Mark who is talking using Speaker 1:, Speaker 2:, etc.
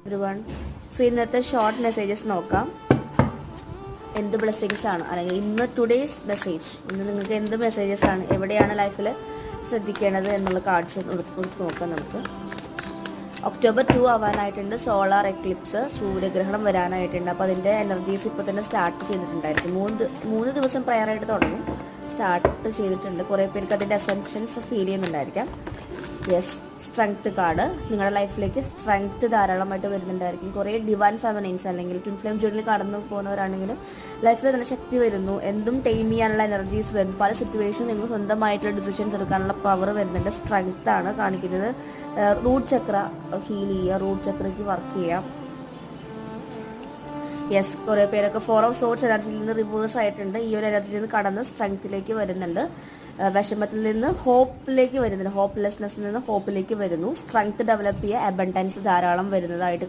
Speaker 1: Everyone. So ഇന്നത്തെ short messages നോക്കാം. എന്ത് ബ്ലെസ്സിങ്സ് ആണ്, അല്ലെങ്കിൽ ഇന്ന് ടുഡേയ്സ് മെസ്സേജ്, ഇന്ന് നിങ്ങൾക്ക് എന്ത് മെസ്സേജസ് ആണ്, എവിടെയാണ് ലൈഫിൽ ശ്രദ്ധിക്കേണ്ടത് എന്നുള്ള കാർഡ്സ് എടുത്ത് നോക്കാം നമുക്ക്. ഒക്ടോബർ 2 ആവാനായിട്ടുണ്ട്. സോളാർ എക്ലിപ്സ്, സൂര്യഗ്രഹണം വരാനായിട്ടുണ്ട്. അപ്പോൾ അതിൻ്റെ എനർജീസ് ഇപ്പോൾ തന്നെ സ്റ്റാർട്ട് ചെയ്തിട്ടുണ്ടായിരിക്കും. മൂന്ന് ദിവസം പ്രയറായിട്ട് തുടങ്ങും, സ്റ്റാർട്ട് ചെയ്തിട്ടുണ്ട്. കുറേ പേർക്ക് അതിൻ്റെ അസംഷൻസ് ഫീൽ ചെയ്യുന്നുണ്ടായിരിക്കാം. യെസ്, സ്ട്രെങ്ത് കാർഡ് നിങ്ങളുടെ ലൈഫിലേക്ക് സ്ട്രെങ്ത് ധാരാളമായിട്ട് വരുന്നുണ്ടായിരിക്കും. കുറേ ഡിവൈൻ ഫെമിനൈൻസ് അല്ലെങ്കിൽ ട്വിൻ ഫ്ലെയിം ജേർണിയിൽ കടന്നു പോകുന്നവരാണെങ്കിലും ലൈഫിൽ നല്ല ശക്തി വരുന്നു, എന്തും ടൈം ചെയ്യാനുള്ള എനർജീസ് വരുന്നു. പല സിറ്റുവേഷനും നിങ്ങൾ സ്വന്തമായിട്ടുള്ള ഡിസിഷൻസ് എടുക്കാനുള്ള പവർ വരുന്നുണ്ട്. സ്ട്രെങ്ത് ആണ് കാണിക്കുന്നത്. റൂട്ട് ചക്ര ഹീൽ ചെയ്യുക, റൂട്ട് ചക്രയ്ക്ക് വർക്ക് ചെയ്യാം. യെസ്, കുറേ പേരൊക്കെ 4 ഓഫ് സോർട്സ് എനർജിയിൽ നിന്ന് റിവേഴ്സ് ആയിട്ടുണ്ട്. ഈ ഒരു എനർജിയിൽ നിന്ന് കടന്ന് സ്ട്രെങ്ത്തിലേക്ക് വരുന്നുണ്ട്. വിഷമത്തിൽ നിന്ന് ഹോപ്പിലേക്ക് വരുന്നുണ്ട്. ഹോപ്പ്ലെസ്നെസ്സിൽ നിന്ന് ഹോപ്പിലേക്ക് വരുന്നു. സ്ട്രെങ്ത് ഡെവലപ്പ് ചെയ്യുക, അബണ്ടൻസ് ധാരാളം വരുന്നതായിട്ട്